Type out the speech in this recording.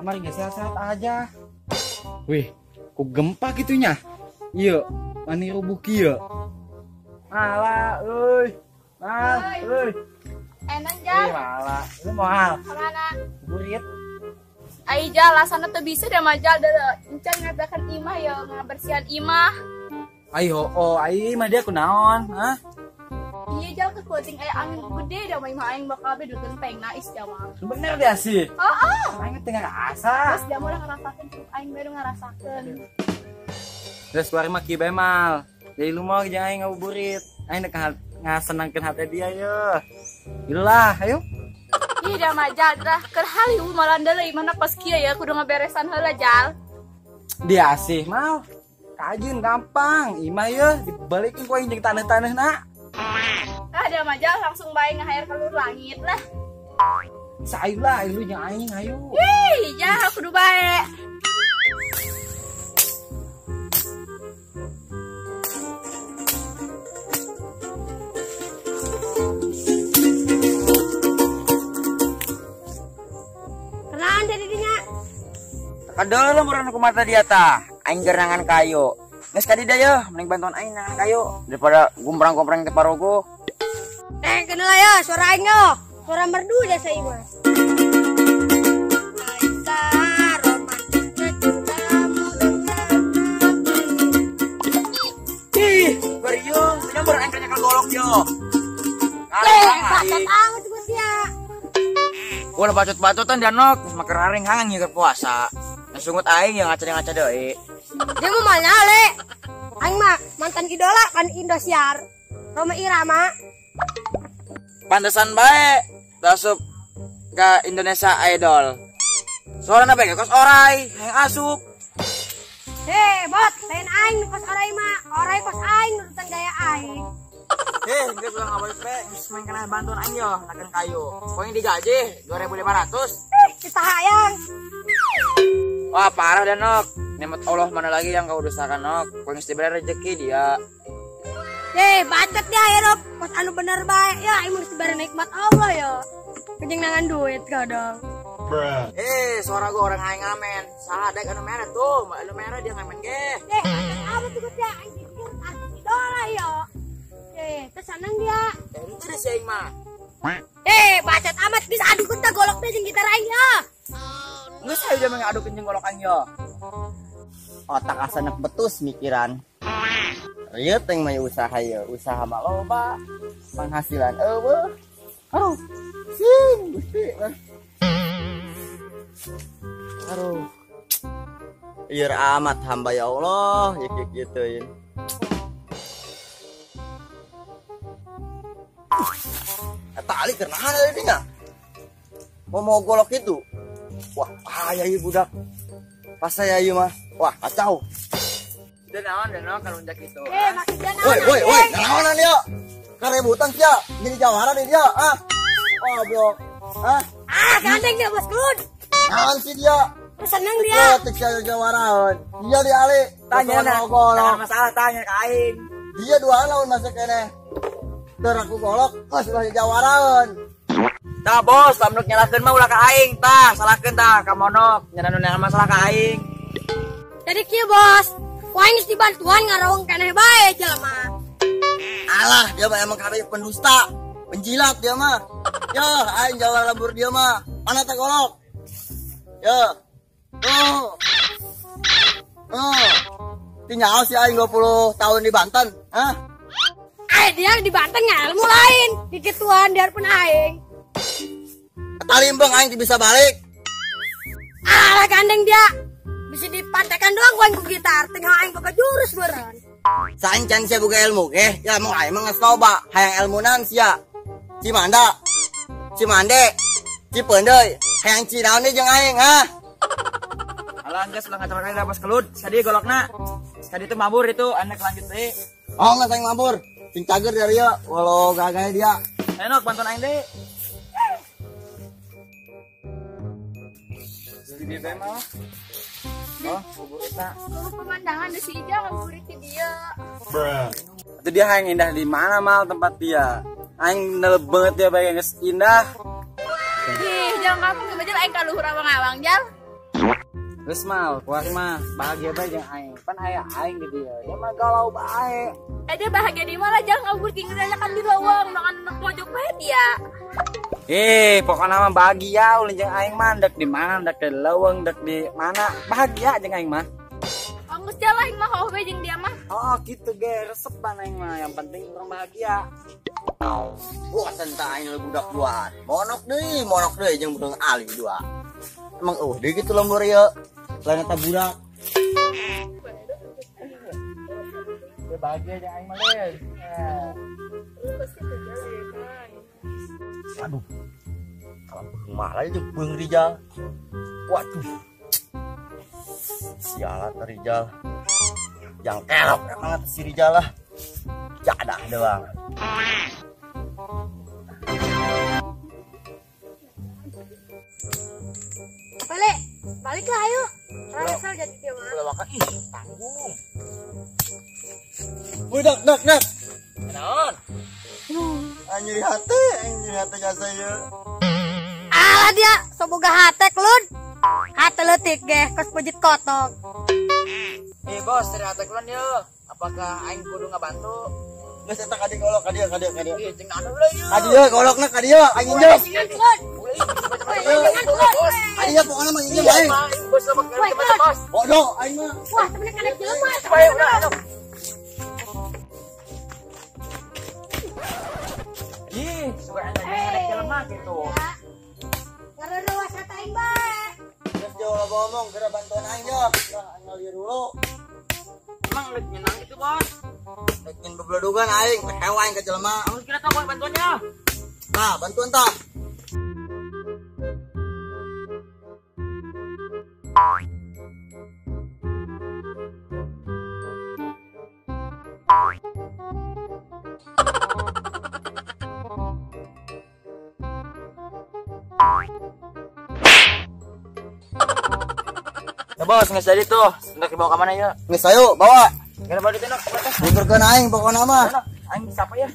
kamari nggak sehat-sehat aja. Wih, kok gempa gitunya? Iya, mani rubuh kieu. Malah, euy. Mal, euy. Enak Jal. Malah, lu mau hal? Kemana? Burit. Ai Jal, lasana teu bisa deh majal da encan ngadakan imah ya, ngabersihan imah. Ayo, ai mah dia kunaon, hah? Iya Jal ke kucing aya angin gede dah mah imah aing bakal be dukeun peng nais Jal mah. Bener dia sih. Heeh. Aing tengah asa. Terus dia mah ngarasakeun aing baru ngarasakeun. Terus keluar mah kieu bae mal. Jadi lu mau jangan aing ngabuburit. Aing ngasenangkeun hati dia yeuh. Gila, ayo. Ih dah majal dah keur haliu malanda deui mana pas kieu ya kudu ngaberesan heula Jal. Dia sih mal. Kajin gampang. Imah yeuh dibalikin ku aing jeung taneuh-taneuhna. Ah dah majal langsung bae ngahair ka luhur langit lah. Sayu lah, lu jeung aing ayo. Ih, Jal kudu bae. Kenaon tadi dinya? Kadal lu meureun ku mata dia tah. Aing gerangan kayu. Geus ka dieu yeuh, mending bantuan aing nangan kayu daripada gumprang-gumprang teh parogo. Kenal ya suara aing yo. Suara merdu jasa imah. Ih, bariung, nyamber aing kanyakan golok yo. Bacot amat gue dia. Gua udah bacot-bacotan dia nok, maker haring hangan ya puasa. Nasungut aing yang ngaca-ngaca deui. Dia mau mana le? Aing mah mantan idola kan Indosiar. Roma Irama. Pantesan bae dasup ke Indonesia Idol. Soalnya bae kos orai, hayang asup. Bot, lain aing nu kos orai mah. Orai kos aing nurutan gaya aing. Geus ulah ngabalik bae, geus main kana bantuan aing yo, nakeun kayu. Poin digaji 2.500. Kita hayang. Wah, parah dan nok. Nikmat Allah mana lagi yang kau dustakan nok. Poin diberi rezeki dia. Bacot dia ya dok. Kos anu bener bae. Ya aing mesti bare nikmat Allah ya. Kejeng nangan duit kadang. Suara gua orang aing ngamen. Sadek anu merah tuh, anu merah dia ngamen ge. Apa tuh dia anjing artis idola ya. Terus seneng dia. Itu deh si aing mah. Bacot amat bisa adu kita golok deh jeung gitar aing ya. Geus saya udah mengadukeun jeung golok aing yo. Otak asanek betus mikiran. Ieu teh mah usaha ye, usaha mah loba. Penghasilan eueuh. Aduh. Sing Gusti. Aduh. Ieu amat hamba ya Allah, ya gituin. Tali kenahan ada dinya. Mau golok itu. Wah, bahaya ieu budak. Pas saya ieu mah. Wah, kacau. Dan naon kalau unjak itu. Makin dia naon. Woi, naonan ya? Karebutan sia, jadi jawara di dia. Oh, bro. Gandeng dia bos kun. Naon sih dia? Seneng dia. Tik sia jawara. Dia di ali. Tanya golok. Masalah tanya ke aing. Dia dua lawan masuk kene. Ter aku golok, sudah jawaraeun. Tah bos, lamun nyalakeun mah ulah ka aing tah, salahkeun tah ka monok, nyana masalah ka aing. Jadi kieu bos. Wah geus dibantuan ngarawang keneh bae jelema. Alah, dia mah emang kabeh pendusta, penjilat dia mah. Yo, aing jawara lembur dia mah. Mana teh golok? Yo. Tinggal si aing 20 tahun di Banten, hah? Dia di Banten nggak ilmu lain. Dikituan dia pun aing. Talimbang aing bisa balik. Alah gandeng dia. Bisa dipantekan doang gua ku gitar. Tengah aing boga jurus beureun. Saing can sia boga ilmu ge. Ya mau aing mah geus loba. Hayang ilmunan sia. Cimanda. Cimande. Cipeundeuy. Hayang cinaon deui jeung aing, ha? Alah geus ulah ngacak-ngacak dapat kelut. Sadi golokna. Sadi itu mabur itu, anak lanjut deui. Oh, nggak sayang mabur. Cing cager dari dia, walau gaganya dia. Enok bantuan aing deui. Jadi dia bae mah. Oh, kuburita. Pemandangan di si Ija ngabuburit ke dia. Itu dia hayang indah di mana mal tempat dia. Aing neleb banget dia bae geus indah. Ih, jangan kamu ngebajal aing ka luhur awang-awang, Jal. Geus mal, kuari mah bahagia bae jeung aing. Pan aya aing di dieu. Dia mah galau bae. Dia bahagia di mana jangan ngabur king kan di lawang dengan anak pojok bae dia. Pokoknya mah bahagia ulin jeung aing mah dek di mana, dek di leuweung, dek di mana. Bahagia jeung aing mah. Anggus jalan aing mah heuh bae jeung dia mah. Oh, gitu ge, resepan aing mah. Yang penting orang bahagia. Wah, tentang aing budak duaan. Monok deui jeung burung ali dua. Emang deui kitu lembur ieu. Lain eta budak. Dia bahagia jeung aing mah geus. Aduh. Kalau burung mah lain jeung burung Rijal. Waduh. Sialat Rijal. Yang elok emang si Rijal lah. Jadah doang. Baliklah ayo. Rasal jadi dia mah. Udah makan tanggung. Wih dak. Naon? Anjir hati jasa ya. Alah dia soboga hate kelun. Hate leutik ge kos pujit kotok. Bos, dari atek ulun yeu. Apakah aing kudu ngabantu? Geus eta ka dieu golok ka dieu. Jeung anu lah yeuh. Ka dieu golokna ka dieu aing jeung. Adieu pokoknya mah injem aing. Bos sama kali bos. Bodoh aing mah. Wah, temen kana jelema. Bae udah. Suka ada jelema gitu. Karena wasata aing bae. Geus jauh ngomong geura bantuan aing yo. Aing lieu dulu. Emang leuk nyenang gitu, Bos. Rek nyen bebledugan aing, hewa aing ka jelema. Amun kira tahu bantuannya. Nah, bantuan tah. Ya bos, nggak jadi tuh. Hendak dibawa ke mana ya? Geus ayo bawa. Kira bawa di tenda ke atas. Dikerkeun aing pokona mah. Aing siapa ya?